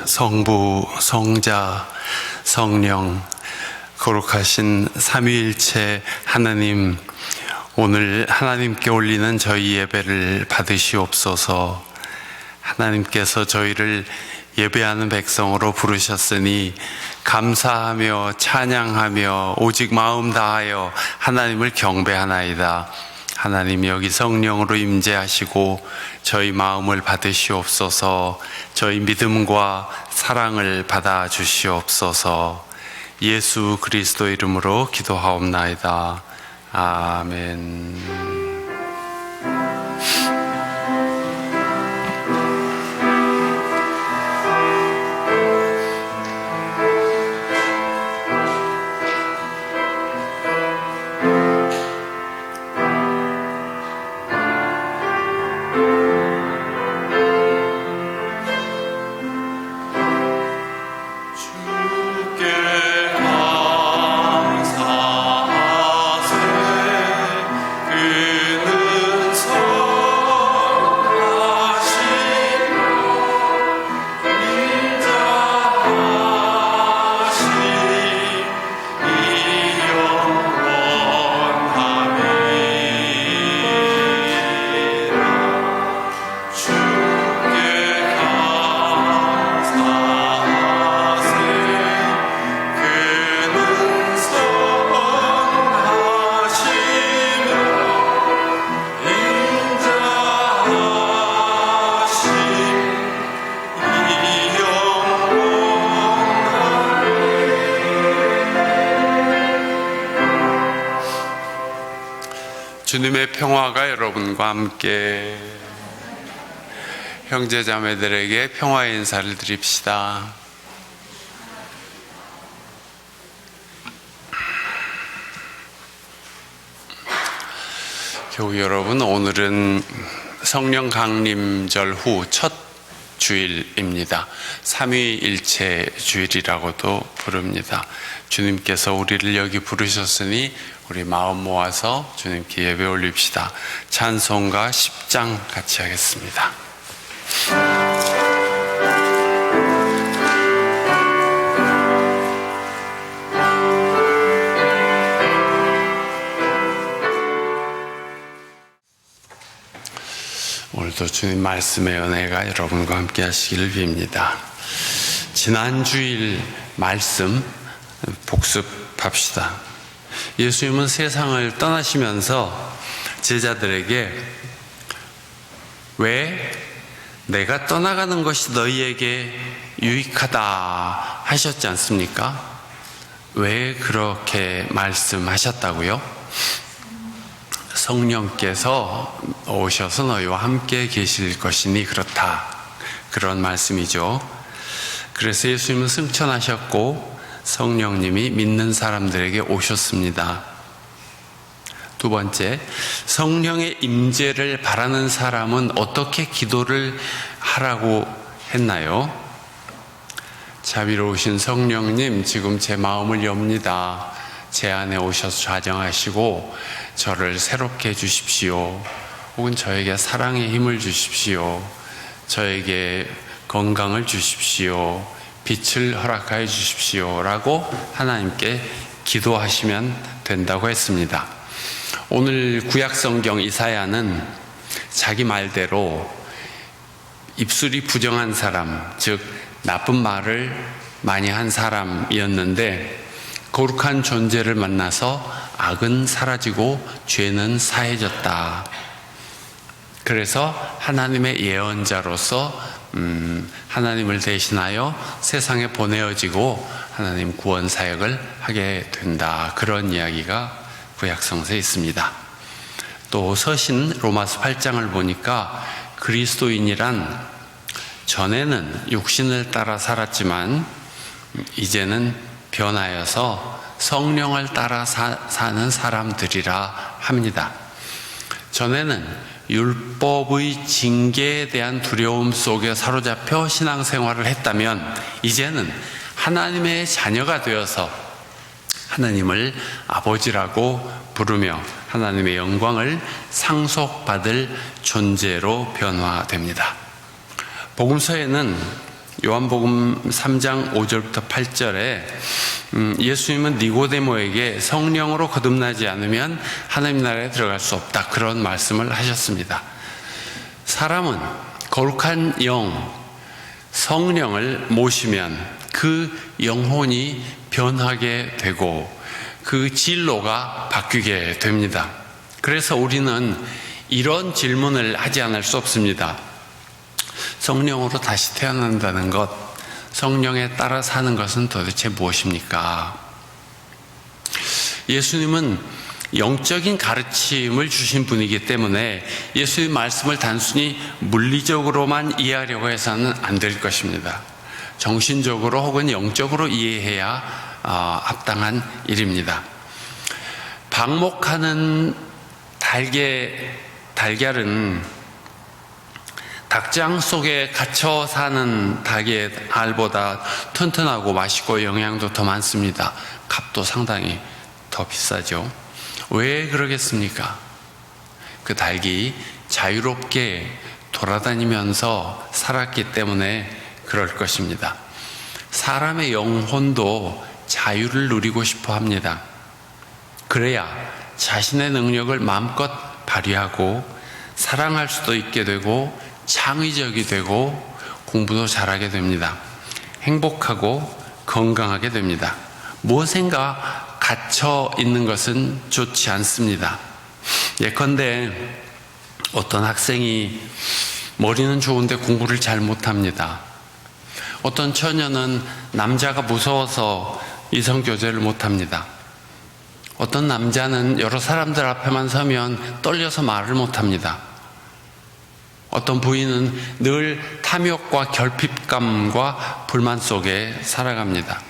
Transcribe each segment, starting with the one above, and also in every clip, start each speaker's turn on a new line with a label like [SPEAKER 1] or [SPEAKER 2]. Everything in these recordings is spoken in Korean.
[SPEAKER 1] 성부, 성자, 성령, 거룩하신 삼위일체 하나님, 오늘 하나님께 올리는 저희 예배를 받으시옵소서. 하나님께서 저희를 예배하는 백성으로 부르셨으니 감사하며 찬양하며 오직 마음 다하여 하나님을 경배하나이다. 하나님, 여기 성령으로 임재하시고 저희 마음을 받으시옵소서. 저희 믿음과 사랑을 받아 주시옵소서. 예수 그리스도 이름으로 기도하옵나이다. 아멘. 주님의 평화가 여러분과 함께. 형제자매들에게 평화의 인사를 드립시다. 교우 여러분, 오늘은 성령 강림절 후 첫 주일입니다. 삼위일체 주일이라고도 부릅니다. 주님께서 우리를 여기 부르셨으니 우리 마음 모아서 주님께 예배 올립시다. 찬송가 10장 같이 하겠습니다. 오늘도 주님 말씀의 은혜가 여러분과 함께 하시기를 빕니다. 지난 주일 말씀 복습합시다. 예수님은 세상을 떠나시면서 제자들에게 왜 내가 떠나가는 것이 너희에게 유익하다 하셨지 않습니까? 왜 그렇게 말씀하셨다고요? 성령께서 오셔서 너희와 함께 계실 것이니 그렇다, 그런 말씀이죠. 그래서 예수님은 승천하셨고 성령님이 믿는 사람들에게 오셨습니다. 두 번째, 성령의 임재를 바라는 사람은 어떻게 기도를 하라고 했나요? 자비로우신 성령님, 지금 제 마음을 엽니다. 제 안에 오셔서 좌정하시고 저를 새롭게 해주십시오. 혹은 저에게 사랑의 힘을 주십시오. 저에게 건강을 주십시오. 빛을 허락하여 주십시오. 라고 하나님께 기도하시면 된다고 했습니다. 오늘 구약성경 이사야는 자기 말대로 입술이 부정한 사람, 즉 나쁜 말을 많이 한 사람이었는데 거룩한 존재를 만나서 악은 사라지고 죄는 사해졌다. 그래서 하나님의 예언자로서 하나님을 대신하여 세상에 보내어지고 하나님 구원 사역을 하게 된다. 그런 이야기가 구약성서에 있습니다. 또 서신 로마서 8장을 보니까 그리스도인이란 전에는 육신을 따라 살았지만 이제는 변하여서 성령을 따라 사는 사람들이라 합니다. 전에는 율법의 징계에 대한 두려움 속에 사로잡혀 신앙생활을 했다면 이제는 하나님의 자녀가 되어서 하나님을 아버지라고 부르며 하나님의 영광을 상속받을 존재로 변화됩니다. 복음서에는 요한복음 3장 5절부터 8절에 예수님은 니고데모에게 성령으로 거듭나지 않으면 하나님 나라에 들어갈 수 없다, 그런 말씀을 하셨습니다. 사람은 거룩한 영, 성령을 모시면 그 영혼이 변하게 되고 그 진로가 바뀌게 됩니다. 그래서 우리는 이런 질문을 하지 않을 수 없습니다. 성령으로 다시 태어난다는 것, 성령에 따라 사는 것은 도대체 무엇입니까? 예수님은 영적인 가르침을 주신 분이기 때문에 예수의 말씀을 단순히 물리적으로만 이해하려고 해서는 안 될 것입니다. 정신적으로 혹은 영적으로 이해해야 합당한 일입니다. 방목하는 달걀은 닭장 속에 갇혀 사는 닭의 알보다 튼튼하고 맛있고 영양도 더 많습니다. 값도 상당히 더 비싸죠. 왜 그러겠습니까? 그 닭이 자유롭게 돌아다니면서 살았기 때문에 그럴 것입니다. 사람의 영혼도 자유를 누리고 싶어 합니다. 그래야 자신의 능력을 마음껏 발휘하고 사랑할 수도 있게 되고 창의적이 되고 공부도 잘하게 됩니다. 행복하고 건강하게 됩니다. 무엇인가 갇혀 있는 것은 좋지 않습니다. 예컨대 어떤 학생이 머리는 좋은데 공부를 잘 못합니다. 어떤 처녀는 남자가 무서워서 이성교제를 못합니다. 어떤 남자는 여러 사람들 앞에만 서면 떨려서 말을 못합니다. 어떤 부인은 늘 탐욕과 결핍감과 불만 속에 살아갑니다.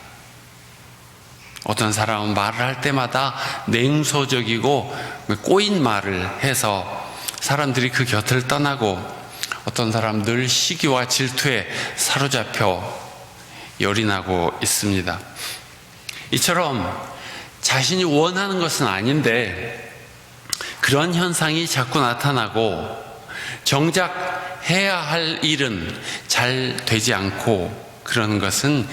[SPEAKER 1] 어떤 사람은 말을 할 때마다 냉소적이고 꼬인 말을 해서 사람들이 그 곁을 떠나고, 어떤 사람은 늘 시기와 질투에 사로잡혀 열이 나고 있습니다. 이처럼 자신이 원하는 것은 아닌데 그런 현상이 자꾸 나타나고 정작 해야 할 일은 잘 되지 않고, 그런 것은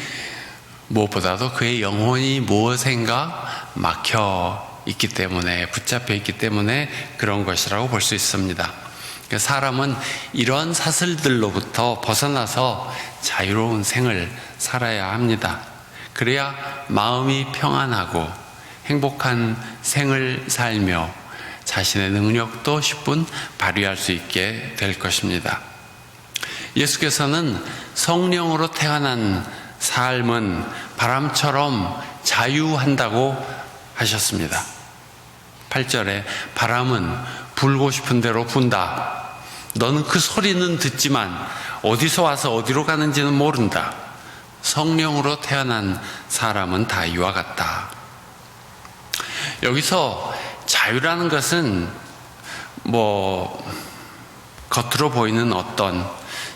[SPEAKER 1] 무엇보다도 그의 영혼이 무엇인가 막혀 있기 때문에, 붙잡혀 있기 때문에 그런 것이라고 볼 수 있습니다. 사람은 이런 사슬들로부터 벗어나서 자유로운 생을 살아야 합니다. 그래야 마음이 평안하고 행복한 생을 살며 자신의 능력도 10분 발휘할 수 있게 될 것입니다. 예수께서는 성령으로 태어난 삶은 바람처럼 자유한다고 하셨습니다. 8절에 바람은 불고 싶은 대로 분다. 너는 그 소리는 듣지만 어디서 와서 어디로 가는지는 모른다. 성령으로 태어난 사람은 다 이와 같다. 여기서 자유라는 것은 겉으로 보이는 어떤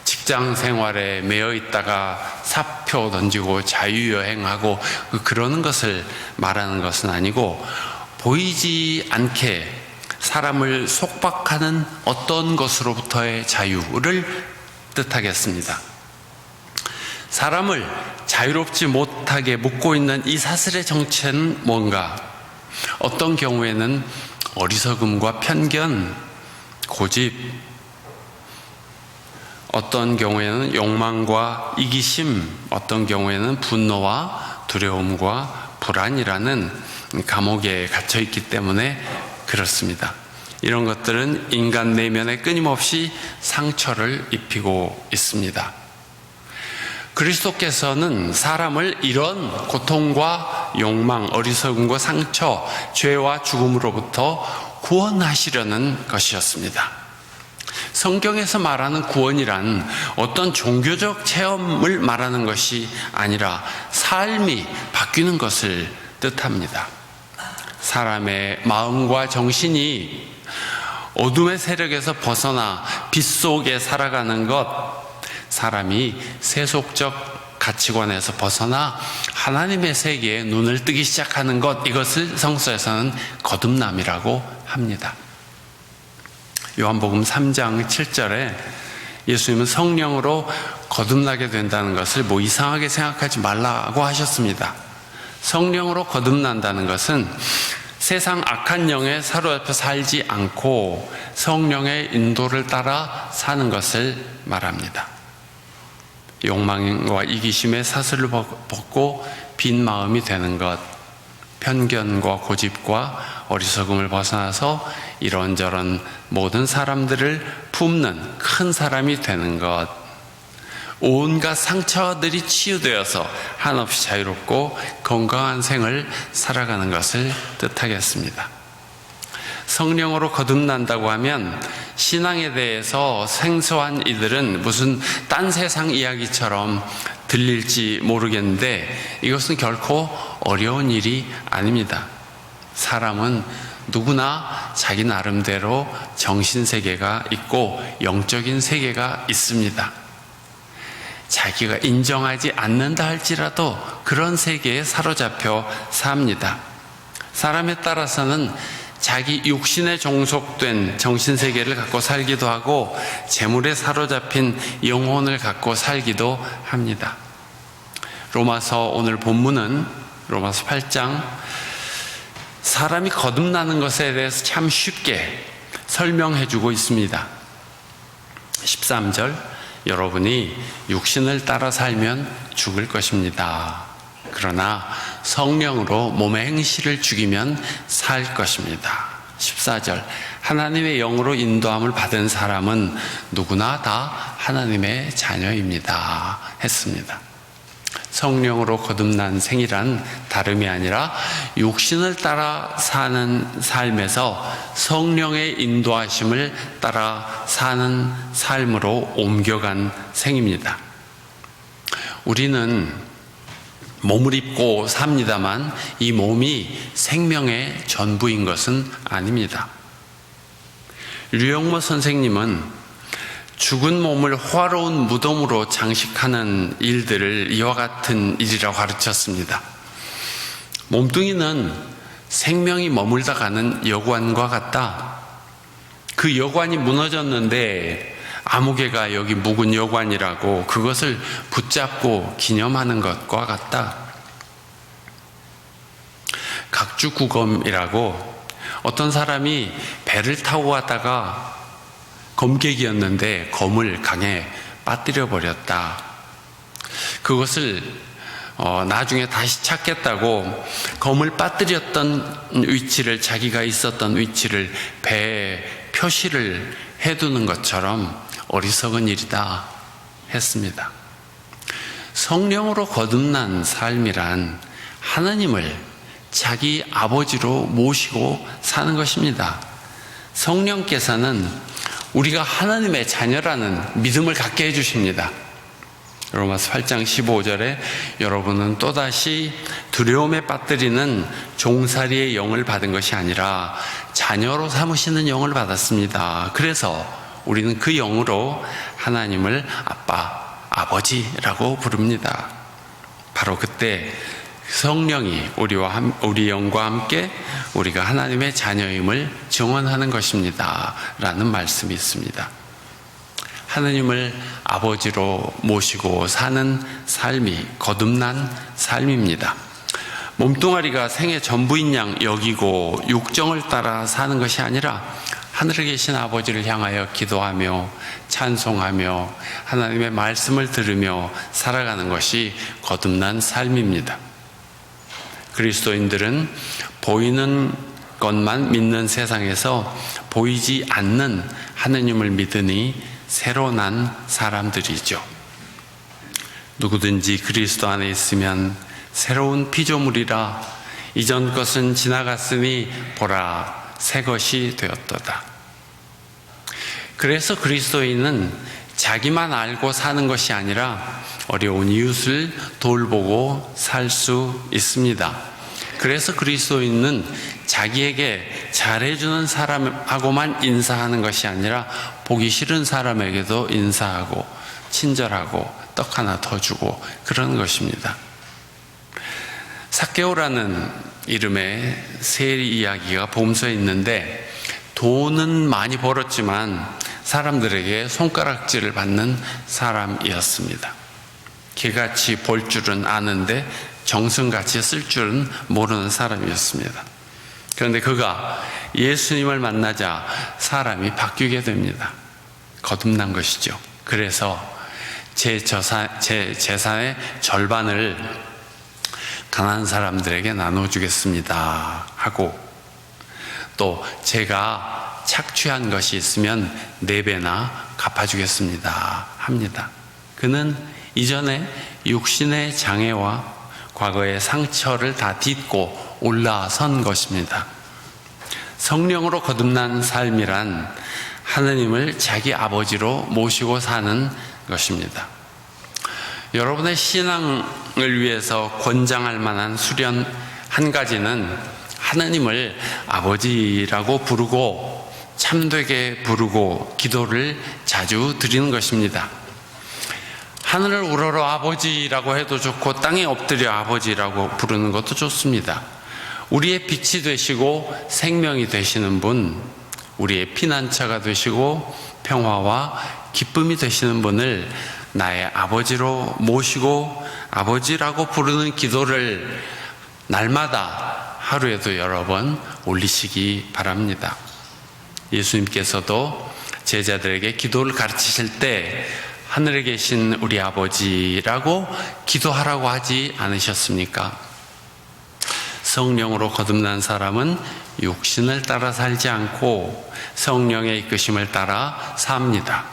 [SPEAKER 1] 직장 생활에 매여 있다가 사표 던지고 자유여행하고 그러는 것을 말하는 것은 아니고, 보이지 않게 사람을 속박하는 어떤 것으로부터의 자유를 뜻하겠습니다. 사람을 자유롭지 못하게 묶고 있는 이 사슬의 정체는 뭔가? 어떤 경우에는 어리석음과 편견, 고집, 어떤 경우에는 욕망과 이기심, 어떤 경우에는 분노와 두려움과 불안이라는 감옥에 갇혀 있기 때문에 그렇습니다. 이런 것들은 인간 내면에 끊임없이 상처를 입히고 있습니다. 그리스도께서는 사람을 이런 고통과 욕망, 어리석음과 상처, 죄와 죽음으로부터 구원하시려는 것이었습니다. 성경에서 말하는 구원이란 어떤 종교적 체험을 말하는 것이 아니라 삶이 바뀌는 것을 뜻합니다. 사람의 마음과 정신이 어둠의 세력에서 벗어나 빛 속에 살아가는 것, 사람이 세속적 가치관에서 벗어나 하나님의 세계에 눈을 뜨기 시작하는 것, 이것을 성서에서는 거듭남이라고 합니다. 요한복음 3장 7절에 예수님은 성령으로 거듭나게 된다는 것을 뭐 이상하게 생각하지 말라고 하셨습니다. 성령으로 거듭난다는 것은 세상 악한 영에 사로잡혀 살지 않고 성령의 인도를 따라 사는 것을 말합니다. 욕망과 이기심의 사슬을 벗고 빈 마음이 되는 것, 편견과 고집과 어리석음을 벗어나서 이런저런 모든 사람들을 품는 큰 사람이 되는 것, 온갖 상처들이 치유되어서 한없이 자유롭고 건강한 생을 살아가는 것을 뜻하겠습니다. 성령으로 거듭난다고 하면 신앙에 대해서 생소한 이들은 무슨 딴 세상 이야기처럼 들릴지 모르겠는데 이것은 결코 어려운 일이 아닙니다. 사람은 누구나 자기 나름대로 정신세계가 있고 영적인 세계가 있습니다. 자기가 인정하지 않는다 할지라도 그런 세계에 사로잡혀 삽니다. 사람에 따라서는 자기 육신에 종속된 정신세계를 갖고 살기도 하고 재물에 사로잡힌 영혼을 갖고 살기도 합니다. 로마서 오늘 본문은 로마서 8장 사람이 거듭나는 것에 대해서 참 쉽게 설명해 주고 있습니다. 13절 여러분이 육신을 따라 살면 죽을 것입니다. 그러나 성령으로 몸의 행실을 죽이면 살 것입니다. 14절 하나님의 영으로 인도함을 받은 사람은 누구나 다 하나님의 자녀입니다 했습니다. 성령으로 거듭난 생이란 다름이 아니라 육신을 따라 사는 삶에서 성령의 인도하심을 따라 사는 삶으로 옮겨간 생입니다. 우리는 몸을 입고 삽니다만 이 몸이 생명의 전부인 것은 아닙니다. 류영모 선생님은 죽은 몸을 화로운 무덤으로 장식하는 일들을 이와 같은 일이라고 가르쳤습니다. 몸뚱이는 생명이 머물다 가는 여관과 같다. 그 여관이 무너졌는데 아무개가 여기 묵은 여관이라고 그것을 붙잡고 기념하는 것과 같다. 각주구검이라고 어떤 사람이 배를 타고 가다가 검객이었는데 검을 강에 빠뜨려 버렸다. 그것을 나중에 다시 찾겠다고 검을 빠뜨렸던 위치를 자기가 있었던 위치를 배에 표시를 해두는 것처럼 어리석은 일이다 했습니다. 성령으로 거듭난 삶이란 하나님을 자기 아버지로 모시고 사는 것입니다. 성령께서는 우리가 하나님의 자녀라는 믿음을 갖게 해주십니다. 로마서 8장 15절에 여러분은 또다시 두려움에 빠뜨리는 종살이의 영을 받은 것이 아니라 자녀로 삼으시는 영을 받았습니다. 그래서 우리는 그 영으로 하나님을 아빠, 아버지라고 부릅니다. 바로 그때 성령이 우리 영과 함께 우리가 하나님의 자녀임을 증언하는 것입니다. 라는 말씀이 있습니다. 하나님을 아버지로 모시고 사는 삶이 거듭난 삶입니다. 몸뚱아리가 생의 전부인 양 여기고 육정을 따라 사는 것이 아니라 하늘에 계신 아버지를 향하여 기도하며 찬송하며 하나님의 말씀을 들으며 살아가는 것이 거듭난 삶입니다. 그리스도인들은 보이는 것만 믿는 세상에서 보이지 않는 하느님을 믿으니 새로 난 사람들이죠. 누구든지 그리스도 안에 있으면 새로운 피조물이라 이전 것은 지나갔으니 보라 새 것이 되었도다. 그래서 그리스도인은 자기만 알고 사는 것이 아니라 어려운 이웃을 돌보고 살 수 있습니다. 그래서 그리스도인은 자기에게 잘해주는 사람하고만 인사하는 것이 아니라 보기 싫은 사람에게도 인사하고 친절하고 떡 하나 더 주고 그런 것입니다. 삭개오라는 이름의 세 이야기가 복음서에 있는데 돈은 많이 벌었지만 사람들에게 손가락질을 받는 사람이었습니다. 개같이 볼 줄은 아는데 정승같이 쓸 줄은 모르는 사람이었습니다. 그런데 그가 예수님을 만나자 사람이 바뀌게 됩니다. 거듭난 것이죠. 그래서 제 재산의 절반을 가난한 사람들에게 나눠주겠습니다 하고, 또 제가 착취한 것이 있으면 4배나 갚아주겠습니다 합니다. 그는 이전에 육신의 장애와 과거의 상처를 다 딛고 올라선 것입니다. 성령으로 거듭난 삶이란 하느님을 자기 아버지로 모시고 사는 것입니다. 여러분의 신앙을 위해서 권장할 만한 수련 한 가지는 하느님을 아버지라고 부르고 참되게 부르고 기도를 자주 드리는 것입니다. 하늘을 우러러 아버지라고 해도 좋고 땅에 엎드려 아버지라고 부르는 것도 좋습니다. 우리의 빛이 되시고 생명이 되시는 분, 우리의 피난처가 되시고 평화와 기쁨이 되시는 분을 나의 아버지로 모시고 아버지라고 부르는 기도를 날마다 하루에도 여러 번 올리시기 바랍니다. 예수님께서도 제자들에게 기도를 가르치실 때 하늘에 계신 우리 아버지라고 기도하라고 하지 않으셨습니까? 성령으로 거듭난 사람은 육신을 따라 살지 않고 성령의 이끄심을 따라 삽니다.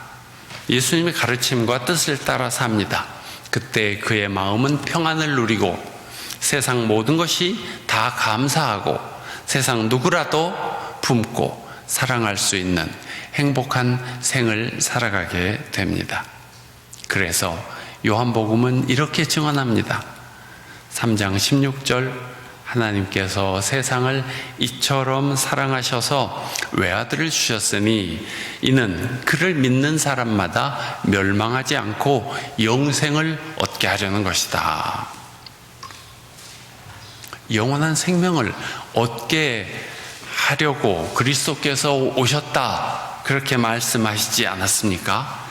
[SPEAKER 1] 예수님의 가르침과 뜻을 따라 삽니다. 그때 그의 마음은 평안을 누리고 세상 모든 것이 다 감사하고 세상 누구라도 품고 사랑할 수 있는 행복한 생을 살아가게 됩니다. 그래서 요한복음은 이렇게 증언합니다. 3장 16절, 하나님께서 세상을 이처럼 사랑하셔서 외아들을 주셨으니 이는 그를 믿는 사람마다 멸망하지 않고 영생을 얻게 하려는 것이다. 영원한 생명을 얻게 하려고 그리스도께서 오셨다, 그렇게 말씀하시지 않았습니까?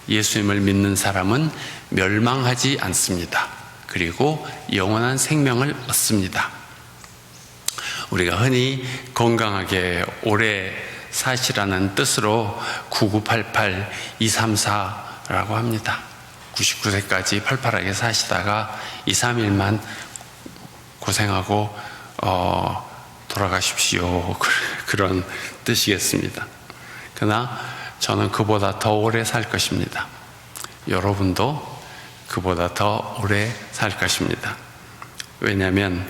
[SPEAKER 1] 예수님을 믿는 사람은 멸망하지 않습니다. 그리고 영원한 생명을 얻습니다. 우리가 흔히 건강하게 오래 사시라는 뜻으로 9988, 234라고 합니다. 99세까지 팔팔하게 사시다가 2, 3일만 고생하고 돌아가십시오, 그런 뜻이겠습니다. 그러나 저는 그보다 더 오래 살 것입니다. 여러분도 그보다 더 오래 살 것입니다. 왜냐하면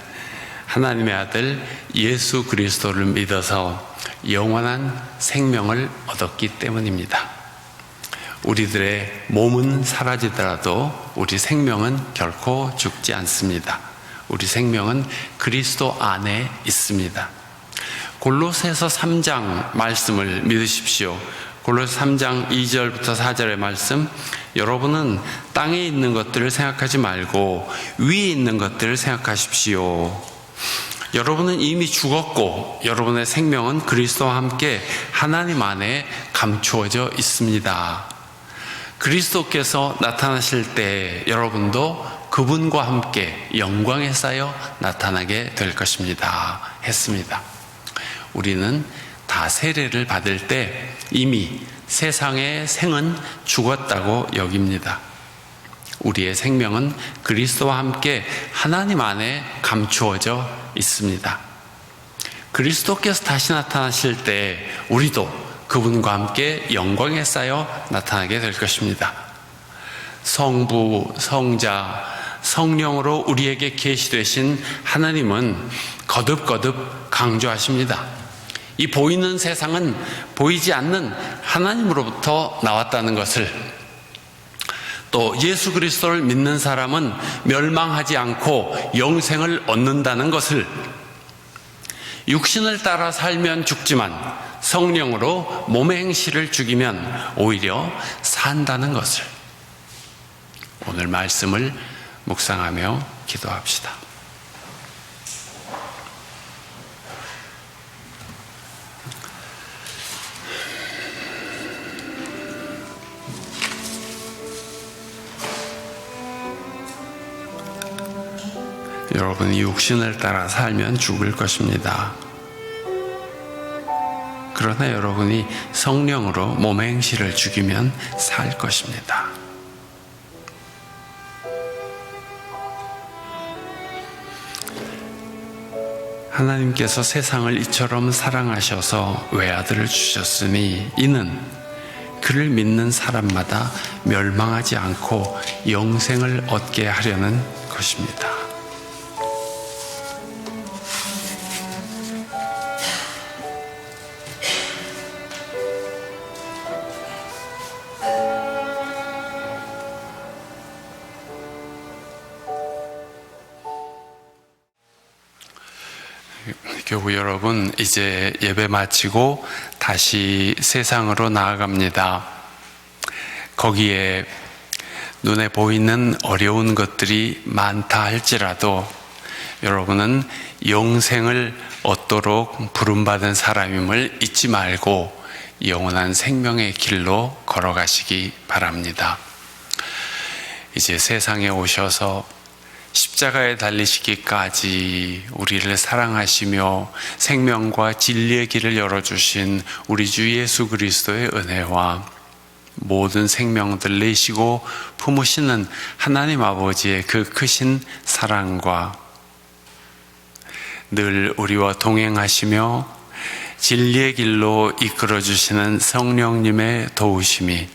[SPEAKER 1] 하나님의 아들 예수 그리스도를 믿어서 영원한 생명을 얻었기 때문입니다. 우리들의 몸은 사라지더라도 우리 생명은 결코 죽지 않습니다. 우리 생명은 그리스도 안에 있습니다. 골로새서 3장 말씀을 믿으십시오. 골로새 3장 2절부터 4절의 말씀, 여러분은 땅에 있는 것들을 생각하지 말고 위에 있는 것들을 생각하십시오. 여러분은 이미 죽었고 여러분의 생명은 그리스도와 함께 하나님 안에 감추어져 있습니다. 그리스도께서 나타나실 때 여러분도 그분과 함께 영광에 쌓여 나타나게 될 것입니다 했습니다. 우리는 다 세례를 받을 때 이미 세상의 생은 죽었다고 여깁니다. 우리의 생명은 그리스도와 함께 하나님 안에 감추어져 있습니다. 그리스도께서 다시 나타나실 때 우리도 그분과 함께 영광에 쌓여 나타나게 될 것입니다. 성부, 성자, 성령으로 우리에게 계시되신 하나님은 거듭거듭 강조하십니다. 이 보이는 세상은 보이지 않는 하나님으로부터 나왔다는 것을, 또 예수 그리스도를 믿는 사람은 멸망하지 않고 영생을 얻는다는 것을, 육신을 따라 살면 죽지만 성령으로 몸의 행실을 죽이면 오히려 산다는 것을, 오늘 말씀을 묵상하며 기도합시다. 여러분이 육신을 따라 살면 죽을 것입니다. 그러나 여러분이 성령으로 몸의 행실을 죽이면 살 것입니다. 하나님께서 세상을 이처럼 사랑하셔서 외아들을 주셨으니 이는 그를 믿는 사람마다 멸망하지 않고 영생을 얻게 하려는 것입니다. 교우 여러분, 이제 예배 마치고 다시 세상으로 나아갑니다. 거기에 눈에 보이는 어려운 것들이 많다 할지라도 여러분은 영생을 얻도록 부름받은 사람임을 잊지 말고 영원한 생명의 길로 걸어가시기 바랍니다. 이제 세상에 오셔서 십자가에 달리시기까지 우리를 사랑하시며 생명과 진리의 길을 열어주신 우리 주 예수 그리스도의 은혜와 모든 생명들 내시고 품으시는 하나님 아버지의 그 크신 사랑과 늘 우리와 동행하시며 진리의 길로 이끌어주시는 성령님의 도우심이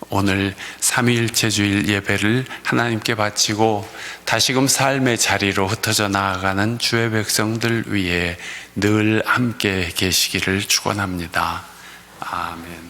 [SPEAKER 1] 오늘 삼위일체 주일 예배를 하나님께 바치고 다시금 삶의 자리로 흩어져 나아가는 주의 백성들 위해 늘 함께 계시기를 축원합니다. 아멘.